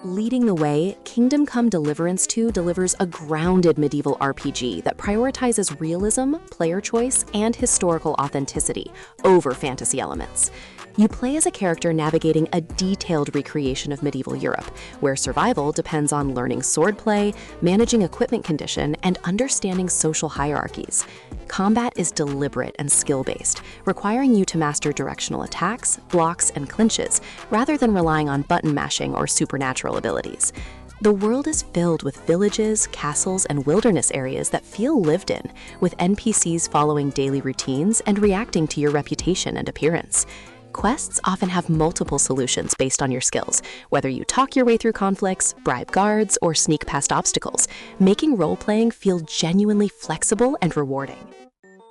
Leading the way, Kingdom Come Deliverance 2 delivers a grounded medieval RPG that prioritizes realism, player choice, and historical authenticity over fantasy elements. You play as a character navigating a detailed recreation of medieval Europe, where survival depends on learning swordplay, managing equipment condition, and understanding social hierarchies. Combat is deliberate and skill-based, requiring you to master directional attacks, blocks, and clinches, rather than relying on button mashing or supernatural abilities. The world is filled with villages, castles, and wilderness areas that feel lived in, with NPCs following daily routines and reacting to your reputation and appearance. Quests often have multiple solutions based on your skills, whether you talk your way through conflicts, bribe guards, or sneak past obstacles, making role-playing feel genuinely flexible and rewarding.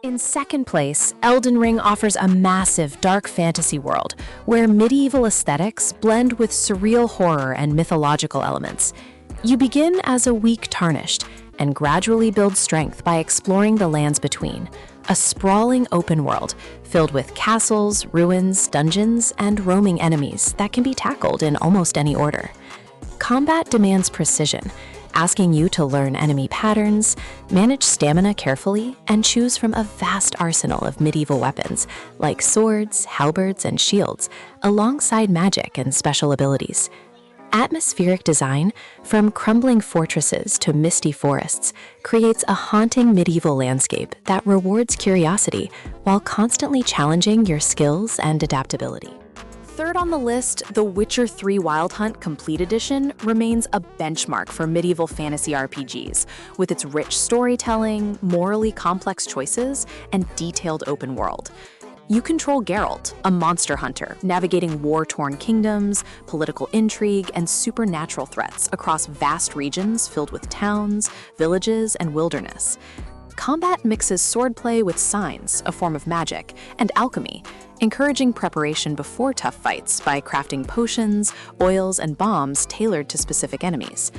In second place, Elden Ring offers a massive dark fantasy world where medieval aesthetics blend with surreal horror and mythological elements. You begin as a weak tarnished and gradually build strength by exploring the lands between, a sprawling open world filled with castles, ruins, dungeons, and roaming enemies that can be tackled in almost any order. Combat demands precision, asking you to learn enemy patterns, manage stamina carefully, and choose from a vast arsenal of medieval weapons like swords, halberds, and shields, alongside magic and special abilities. Atmospheric design, from crumbling fortresses to misty forests, creates a haunting medieval landscape that rewards curiosity while constantly challenging your skills and adaptability. Third on the list, The Witcher 3 Wild Hunt Complete Edition remains a benchmark for medieval fantasy RPGs, with its rich storytelling, morally complex choices, and detailed open world. You control Geralt, a monster hunter, navigating war-torn kingdoms, political intrigue, and supernatural threats across vast regions filled with towns, villages, and wilderness. Combat mixes swordplay with signs, a form of magic, and alchemy, encouraging preparation before tough fights by crafting potions, oils, and bombs tailored to specific enemies.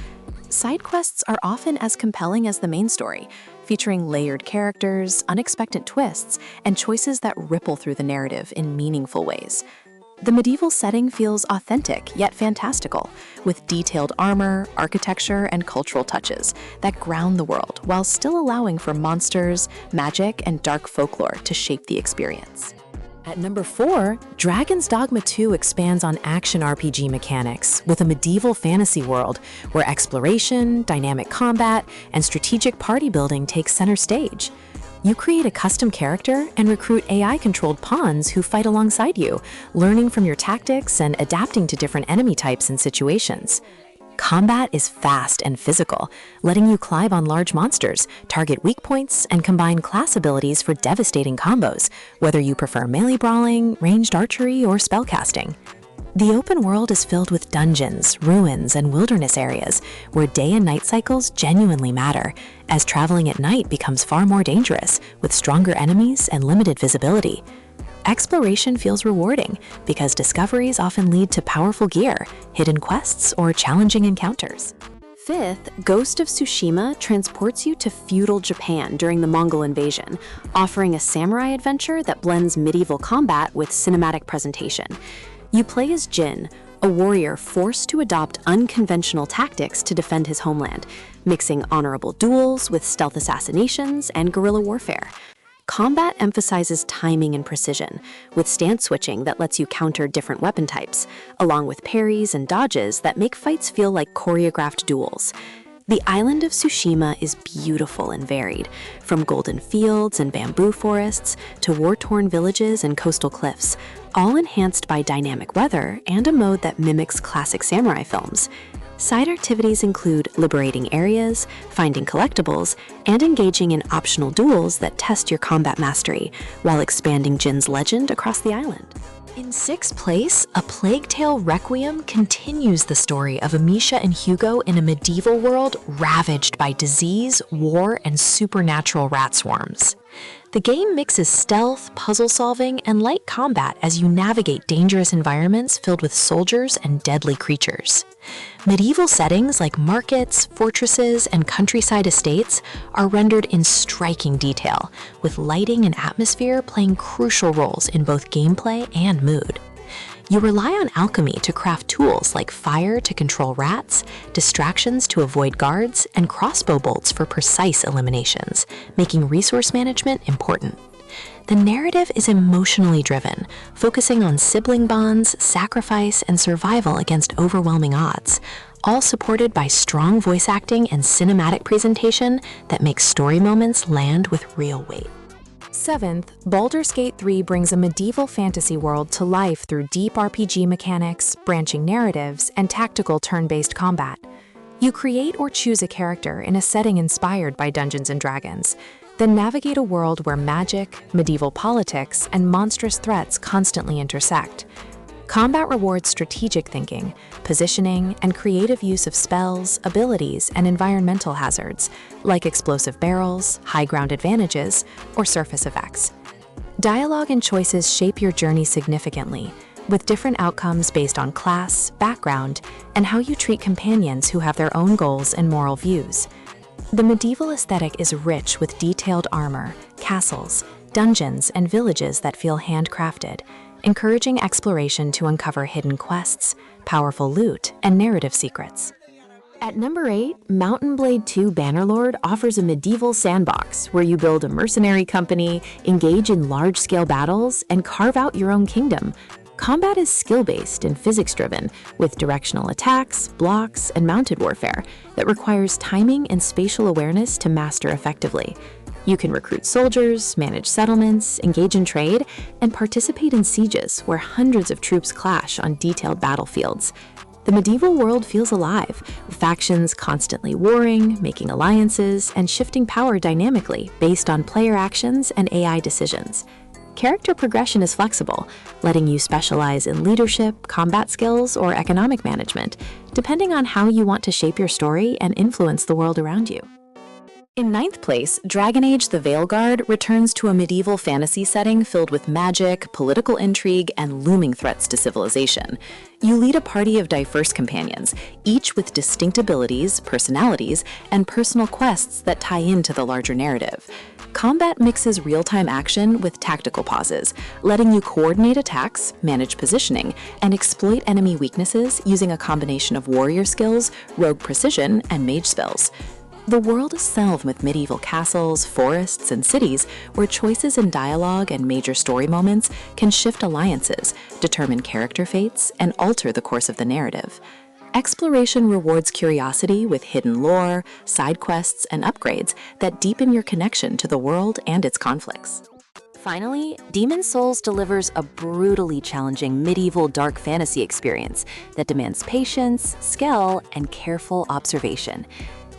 Side quests are often as compelling as the main story, featuring layered characters, unexpected twists, and choices that ripple through the narrative in meaningful ways. The medieval setting feels authentic yet fantastical, with detailed armor, architecture, and cultural touches that ground the world while still allowing for monsters, magic, and dark folklore to shape the experience. At number 4, Dragon's Dogma 2 expands on action RPG mechanics with a medieval fantasy world where exploration, dynamic combat, and strategic party building take center stage. You create a custom character and recruit AI-controlled pawns who fight alongside you, learning from your tactics and adapting to different enemy types and situations. Combat is fast and physical, letting you climb on large monsters, target weak points, and combine class abilities for devastating combos, whether you prefer melee brawling, ranged archery, or spellcasting. The open world is filled with dungeons, ruins, and wilderness areas where day and night cycles genuinely matter, as traveling at night becomes far more dangerous with stronger enemies and limited visibility. Exploration feels rewarding because discoveries often lead to powerful gear, hidden quests, or challenging encounters. Fifth, Ghost of Tsushima transports you to feudal Japan during the Mongol invasion, offering a samurai adventure that blends medieval combat with cinematic presentation. You play as Jin, a warrior forced to adopt unconventional tactics to defend his homeland, mixing honorable duels with stealth assassinations and guerrilla warfare. Combat emphasizes timing and precision, with stance switching that lets you counter different weapon types, along with parries and dodges that make fights feel like choreographed duels. The island of Tsushima is beautiful and varied, from golden fields and bamboo forests to war-torn villages and coastal cliffs, all enhanced by dynamic weather and a mode that mimics classic samurai films. Side activities include liberating areas, finding collectibles, and engaging in optional duels that test your combat mastery, while expanding Jin's legend across the island. In sixth place, A Plague Tale Requiem continues the story of Amisha and Hugo in a medieval world ravaged by disease, war, and supernatural rat swarms. The game mixes stealth, puzzle solving, and light combat as you navigate dangerous environments filled with soldiers and deadly creatures. Medieval settings like markets, fortresses, and countryside estates are rendered in striking detail, with lighting and atmosphere playing crucial roles in both gameplay and mood. You rely on alchemy to craft tools like fire to control rats, distractions to avoid guards, and crossbow bolts for precise eliminations, making resource management important. The narrative is emotionally driven, focusing on sibling bonds, sacrifice, and survival against overwhelming odds, all supported by strong voice acting and cinematic presentation that makes story moments land with real weight. 7th, Baldur's Gate 3 brings a medieval fantasy world to life through deep RPG mechanics, branching narratives, and tactical turn-based combat. You create or choose a character in a setting inspired by Dungeons & Dragons, then navigate a world where magic, medieval politics, and monstrous threats constantly intersect. Combat rewards strategic thinking, positioning, and creative use of spells, abilities, and environmental hazards, like explosive barrels, high ground advantages, or surface effects. Dialogue and choices shape your journey significantly, with different outcomes based on class, background, and how you treat companions who have their own goals and moral views. The medieval aesthetic is rich with detailed armor, castles, dungeons, and villages that feel handcrafted, encouraging exploration to uncover hidden quests, powerful loot, and narrative secrets. At number 8, Mountain Blade 2 Bannerlord offers a medieval sandbox where you build a mercenary company, engage in large-scale battles, and carve out your own kingdom. Combat is skill-based and physics-driven, with directional attacks, blocks, and mounted warfare that requires timing and spatial awareness to master effectively. You can recruit soldiers, manage settlements, engage in trade, and participate in sieges where hundreds of troops clash on detailed battlefields. The medieval world feels alive, with factions constantly warring, making alliances, and shifting power dynamically based on player actions and AI decisions. Character progression is flexible, letting you specialize in leadership, combat skills, or economic management, depending on how you want to shape your story and influence the world around you. In 9th place, Dragon Age The Veilguard returns to a medieval fantasy setting filled with magic, political intrigue, and looming threats to civilization. You lead a party of diverse companions, each with distinct abilities, personalities, and personal quests that tie into the larger narrative. Combat mixes real-time action with tactical pauses, letting you coordinate attacks, manage positioning, and exploit enemy weaknesses using a combination of warrior skills, rogue precision, and mage spells. The world is filled with medieval castles, forests, and cities where choices in dialogue and major story moments can shift alliances, determine character fates, and alter the course of the narrative. Exploration rewards curiosity with hidden lore, side quests, and upgrades that deepen your connection to the world and its conflicts. Finally, Demon's Souls delivers a brutally challenging medieval dark fantasy experience that demands patience, skill, and careful observation.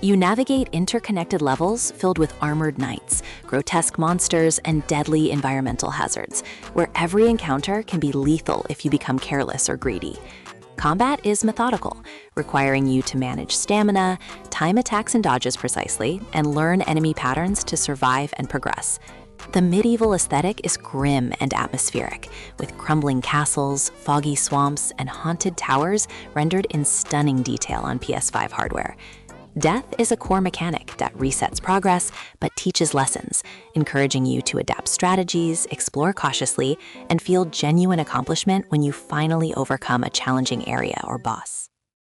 You navigate interconnected levels filled with armored knights, grotesque monsters, and deadly environmental hazards, where every encounter can be lethal if you become careless or greedy. Combat is methodical, requiring you to manage stamina, time attacks and dodges precisely, and learn enemy patterns to survive and progress. The medieval aesthetic is grim and atmospheric, with crumbling castles, foggy swamps, and haunted towers rendered in stunning detail on PS5 hardware. Death is a core mechanic that resets progress but teaches lessons, encouraging you to adapt strategies, explore cautiously, and feel genuine accomplishment when you finally overcome a challenging area or boss.